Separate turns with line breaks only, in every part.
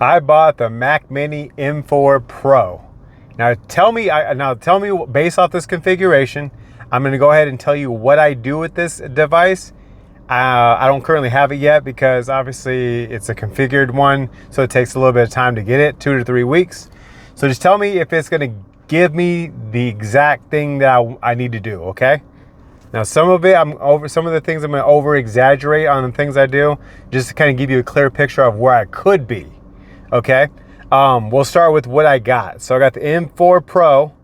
I bought the Mac Mini M4 Pro. Now tell me based off this configuration, I'm going to go ahead and tell you what I do with this device. I don't currently have it yet because obviously it's a configured one, so it takes a little bit of time to get it, 2 to 3 weeks. So just tell me if it's going to give me the exact thing that I need to do, okay? Now some of the things I'm going to over exaggerate on the things I do, just to kind of give you a clear picture of where I could be, okay? We'll start with what I got. So I got the M4 Pro,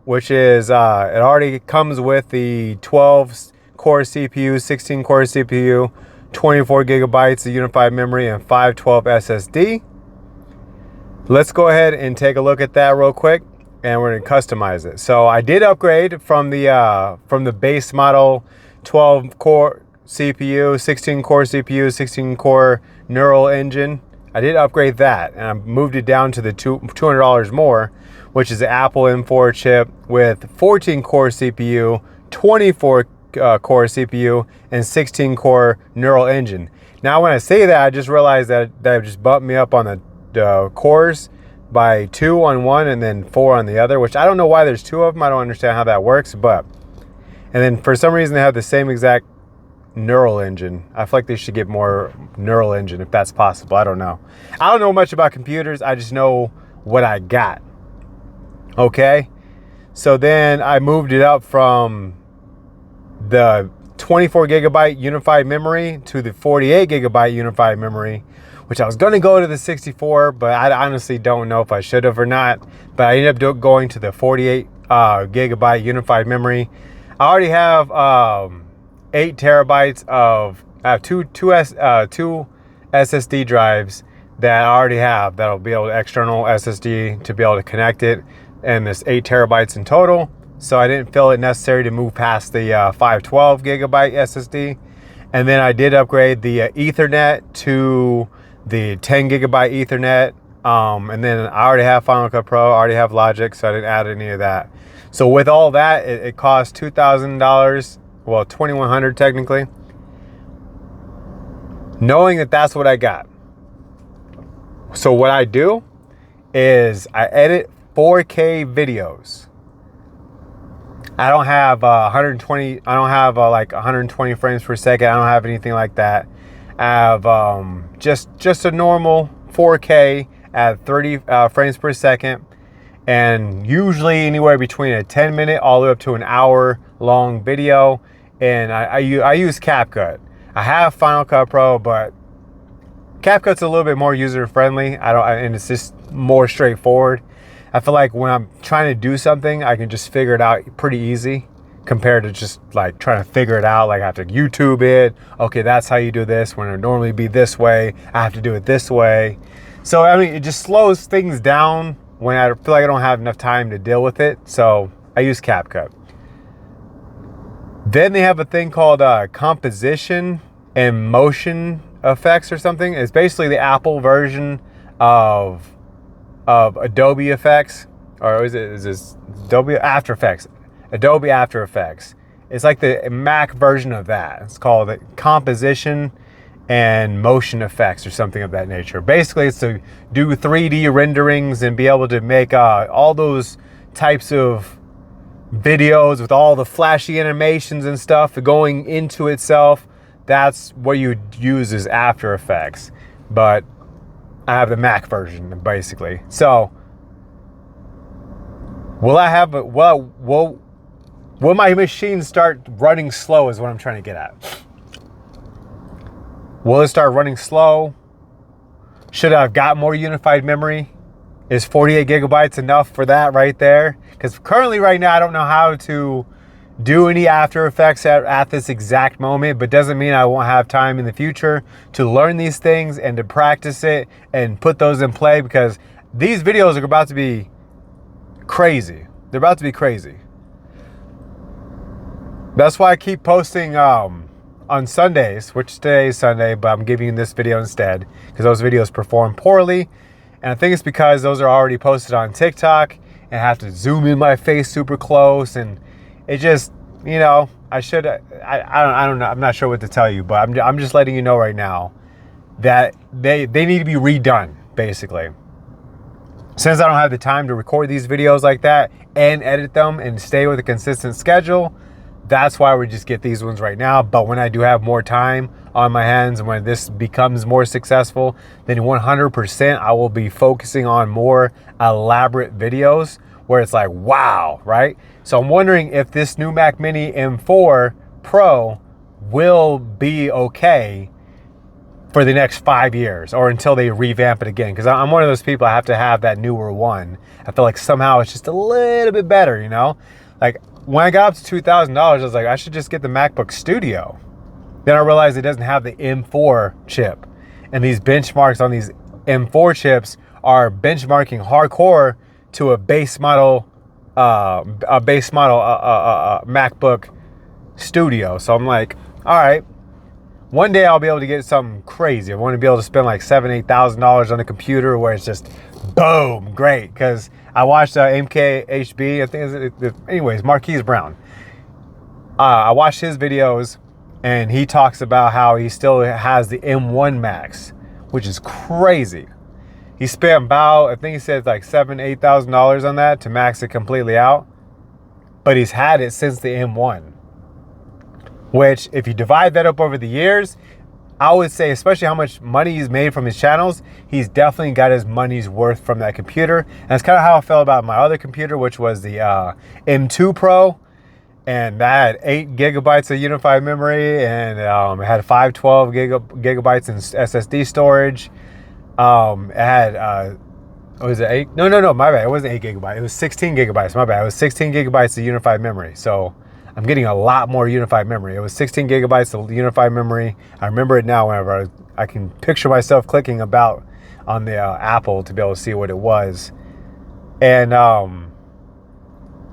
which is, it already comes with the 12 core CPU, 16 core CPU, 24 gigabytes of unified memory, and 512 SSD. Let's go ahead and take a look at that real quick, and we're gonna customize it. So I did upgrade from the base model 12 core CPU, 16 core CPU, 16 core neural engine. I did upgrade that, and I moved it down to the $200 more, which is the Apple M4 chip with 14 core CPU, 24 core CPU, and 16 core neural engine. Now when I say that, I just realized that just bumped me up on the cores by 2 on one and then 4 on the other, which I don't know why there's 2 of them. I don't understand how that works, but and then for some reason they have the same exact neural engine. I feel like they should get more neural engine if that's possible. I don't know. I don't know much about computers. I just know what I got. Okay, so then I moved it up from the 24 gigabyte unified memory to the 48 gigabyte unified memory, which I was going to go to the 64, but I honestly don't know if I should have or not. But I ended up going to the 48 gigabyte unified memory. I already have 8 terabytes of two SSD drives that I already have that'll be able to external SSD to be able to connect it, and this 8 terabytes in total. So I didn't feel it necessary to move past the 512 gigabyte SSD. And then I did upgrade the Ethernet to the 10 gigabyte Ethernet. And then I already have Final Cut Pro, I already have Logic, so I didn't add any of that. So with all that, it cost $2,000, well, $2,100 technically. Knowing that that's what I got. So what I do is I edit 4K videos. I don't have 120. I don't have like 120 frames per second. I don't have anything like that. I have just a normal 4K at 30 frames per second, and usually anywhere between a 10-minute all the way up to an hour long video. And I use CapCut. I have Final Cut Pro, but CapCut's a little bit more user friendly. And it's just more straightforward. I feel like when I'm trying to do something, I can just figure it out pretty easy compared to just like trying to figure it out. Like I have to YouTube it. Okay, that's how you do this. When it normally be this way, I have to do it this way. So, I mean, it just slows things down when I feel like I don't have enough time to deal with it. So I use CapCut. Then they have a thing called composition and motion effects or something. It's basically the Apple version of Adobe Effects, or is this Adobe After Effects? Adobe After Effects. It's like the Mac version of that. It's called composition and motion effects or something of that nature. Basically, it's to do 3D renderings and be able to make all those types of videos with all the flashy animations and stuff going into itself. That's what you would use as After Effects. But I have the Mac version, basically. So, will my machine start running slow is what I'm trying to get at. Will it start running slow? Should I have got more unified memory? Is 48 gigabytes enough for that right there? Because currently right now I don't know how to do any After Effects at this exact moment, but doesn't mean I won't have time in the future to learn these things and to practice it and put those in play, because these videos are about to be crazy. They're about to be crazy. That's why I keep posting on Sundays, which today is Sunday, but I'm giving you this video instead because those videos perform poorly. And I think it's because those are already posted on TikTok and I have to zoom in my face super close, and it just, I don't know. I'm not sure what to tell you, but I'm just letting you know right now that they need to be redone, basically. Since I don't have the time to record these videos like that and edit them and stay with a consistent schedule, that's why we just get these ones right now. But when I do have more time on my hands and when this becomes more successful, then 100% I will be focusing on more elaborate videos where it's like, wow, right? So I'm wondering if this new Mac Mini M4 Pro will be okay for the next 5 years or until they revamp it again. Because I'm one of those people, I have to have that newer one. I feel like somehow it's just a little bit better, you know? Like when I got up to $2,000, I was like, I should just get the MacBook Studio. Then I realized it doesn't have the M4 chip. And these benchmarks on these M4 chips are benchmarking hardcore to a base model MacBook Studio. So I'm like, all right, one day I'll be able to get something crazy. I want to be able to spend like $7,000-8,000 on a computer where it's just boom, great. Because I watched MKHB, I think, anyways, Marquise Brown. I watched his videos, and he talks about how he still has the M1 Max, which is crazy. He spent about, I think he said like $7,000-8,000 on that to max it completely out. But he's had it since the M1. Which, if you divide that up over the years, I would say, especially how much money he's made from his channels, he's definitely got his money's worth from that computer. And that's kind of how I felt about my other computer, which was the M2 Pro. And that had 8 gigabytes of unified memory, and it had 512 gigabytes in SSD storage. It had, was it 8? No, my bad. It wasn't 8 gigabytes. It was 16 gigabytes. My bad. It was 16 gigabytes of unified memory. So I'm getting a lot more unified memory. It was 16 gigabytes of unified memory. I remember it now whenever I can picture myself clicking about on the Apple to be able to see what it was. And I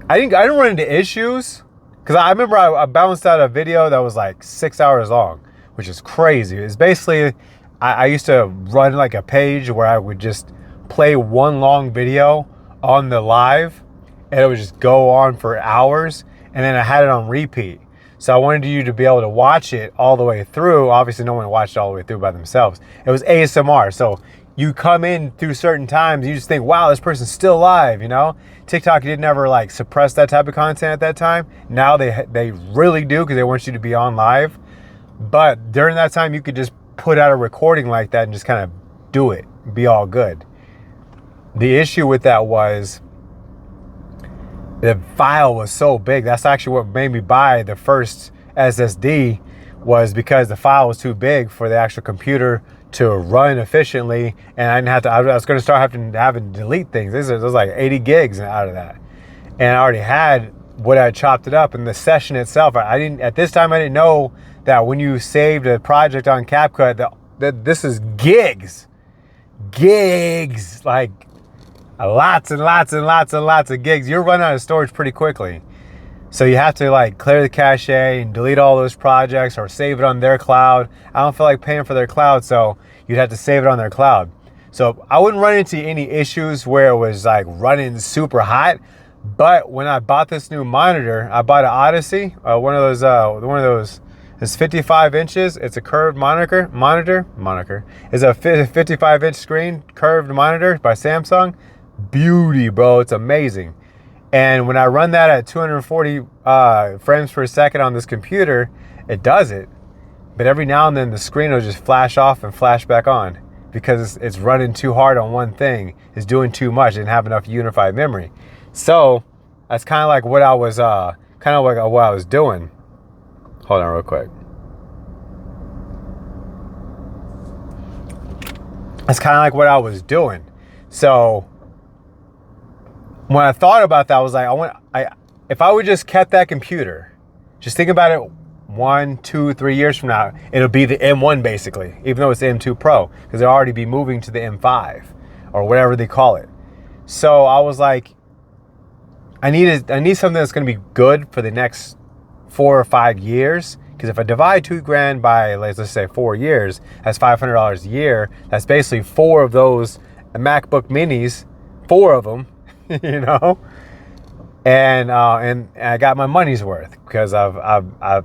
didn't run into issues because I remember I bounced out a video that was like 6 hours long, which is crazy. It's basically, I used to run like a page where I would just play one long video on the live and it would just go on for hours. And then I had it on repeat. So I wanted you to be able to watch it all the way through. Obviously, no one watched it all the way through by themselves. It was ASMR. So you come in through certain times, you just think, wow, this person's still live, you know? TikTok didn't ever like suppress that type of content at that time. Now they really do because they want you to be on live. But during that time, you could just put out a recording like that and just kind of do it, be all good. The issue with that was the file was so big. That's actually what made me buy the first SSD, was because the file was too big for the actual computer to run efficiently, and I didn't have to. I was going to start having to delete things. There was like 80 gigs out of that, and I already had what I chopped it up. In the session itself, I didn't. At this time, I didn't know that when you saved a project on CapCut, that this is gigs, like. Lots and lots and lots and lots of gigs. You're running out of storage pretty quickly. So you have to like clear the cache and delete all those projects or save it on their cloud. I don't feel like paying for their cloud, so you'd have to save it on their cloud. So I wouldn't run into any issues where it was like running super hot. But when I bought this new monitor, I bought an Odyssey, one of those. It's 55 inches. It's a curved monitor. It's a 55-inch screen curved monitor by Samsung. Beauty, bro. It's amazing. And when I run that at 240 frames per second on this computer, it does it. But every now and then the screen will just flash off and flash back on because it's running too hard on one thing. It's doing too much. It didn't have enough unified memory. So that's kind of like what I was doing. Hold on real quick. That's kind of like what I was doing. So when I thought about that, I was like, if I would just kept that computer, just think about it 1, 2, 3 years from now, it'll be the M1 basically, even though it's the M2 Pro, because they'll already be moving to the M5 or whatever they call it. So I was like, I need something that's going to be good for the next 4 or 5 years. Because if I divide $2,000 by, let's just say 4 years, that's $500 a year. That's basically 4 of those MacBook Minis, 4 of them, you know. And I got my money's worth because I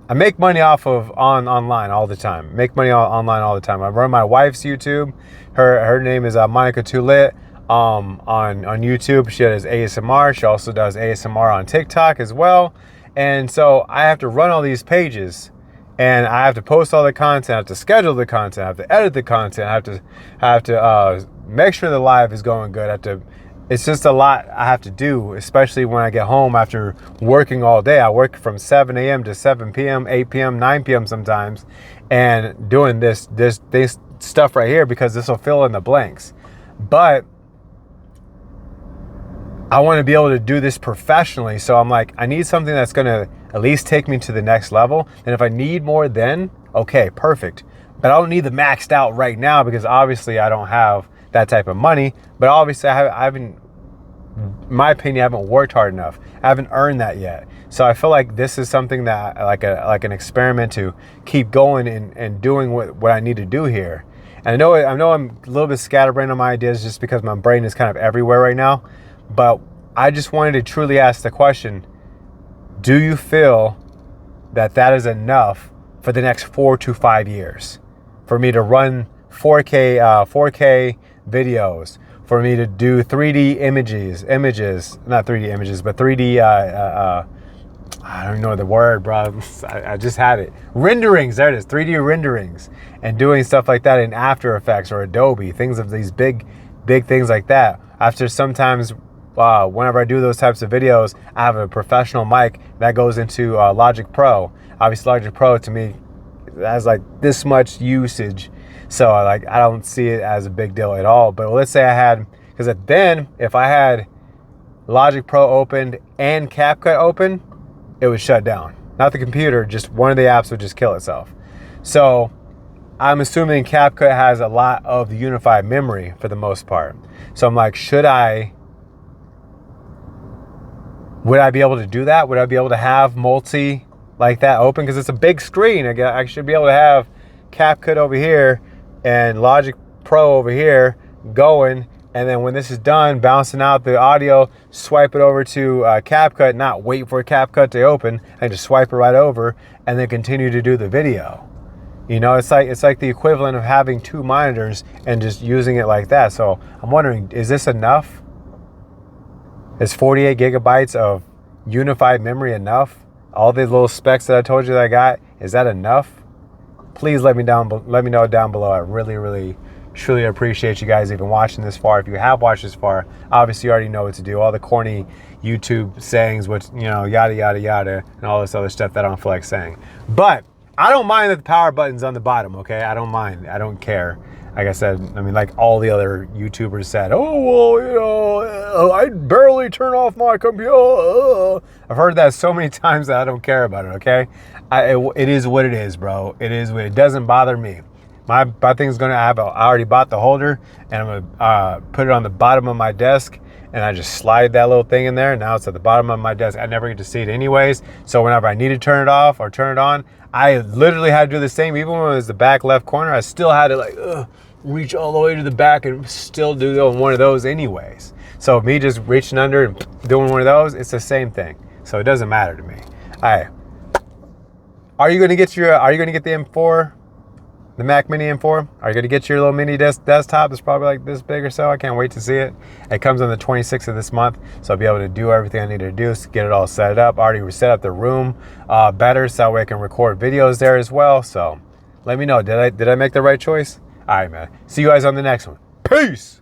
I make money off of online all the time. Make money online all the time. I run my wife's YouTube. Her name is Monica Tulit on YouTube. She does ASMR. She also does ASMR on TikTok as well. And so I have to run all these pages, and I have to post all the content. I have to schedule the content. I have to edit the content. I have to make sure the live is going good. It's just a lot I have to do, especially when I get home after working all day. I work from 7 a.m. to 7 p.m., 8 p.m., 9 p.m. sometimes, and doing this stuff right here because this will fill in the blanks. But I want to be able to do this professionally. So I'm like, I need something that's going to at least take me to the next level. And if I need more, then okay, perfect. But I don't need the maxed out right now because obviously I don't have that type of money. But obviously I haven't, in my opinion, I haven't worked hard enough. I haven't earned that yet. So I feel like this is something that like an experiment to keep going and doing what I need to do here. And I know I'm a little bit scatterbrained on my ideas just because my brain is kind of everywhere right now. But I just wanted to truly ask the question, do you feel that is enough for the next 4 to 5 years? For me to run 4K videos, for me to do 3D images, not 3D images, but 3D, I don't know the word, bro. I just had it. Renderings, there it is, 3D renderings. And doing stuff like that in After Effects or Adobe, things of these big things like that. After sometimes, whenever I do those types of videos, I have a professional mic that goes into Logic Pro. Obviously, Logic Pro to me has like this much usage, so I don't see it as a big deal at all. But let's say I had, because then if I had Logic Pro opened and CapCut open, it would shut down. Not the computer, just one of the apps would just kill itself. So I'm assuming CapCut has a lot of the unified memory for the most part. So I'm like, would I be able to do that? Would I be able to have multi like that open? Because it's a big screen. I should be able to have CapCut over here and Logic Pro over here going. And then when this is done, bouncing out the audio, swipe it over to CapCut, not wait for CapCut to open, and just swipe it right over and then continue to do the video. You know, it's like the equivalent of having 2 monitors and just using it like that. So I'm wondering, is this enough? Is 48 gigabytes of unified memory enough? All the little specs that I told you that I got, is that enough? Please let me know down below. I really, truly appreciate you guys even watching this far. If you have watched this far, obviously you already know what to do. All the corny YouTube sayings, which, you know, yada, yada, yada, and all this other stuff that I don't feel like saying. But I don't mind that the power button's on the bottom, okay? I don't mind. I don't care. Like I said, I mean, like all the other YouTubers said, oh, well, you know, I barely turn off my computer. I've heard that so many times that I don't care about it, okay? It is what it is, bro. It doesn't bother me. My thing's going to have, I already bought the holder, and I'm going to put it on the bottom of my desk, and I just slide that little thing in there. Now it's at the bottom of my desk. I never get to see it anyways. So whenever I need to turn it off or turn it on, I literally had to do the same. Even when it was the back left corner, I still had to reach all the way to the back and still do one of those anyways. So me just reaching under and doing one of those, it's the same thing. So it doesn't matter to me. All right. Are you going to get the M4? The Mac Mini M4? Are you going to get your little mini desktop? It's probably like this big or so. I can't wait to see it. It comes on the 26th of this month, so I'll be able to do everything I need to do, get it all set up. I already set up the room better, so that way I can record videos there as well. So let me know, did I make the right choice? All right, man. See you guys on the next one. Peace!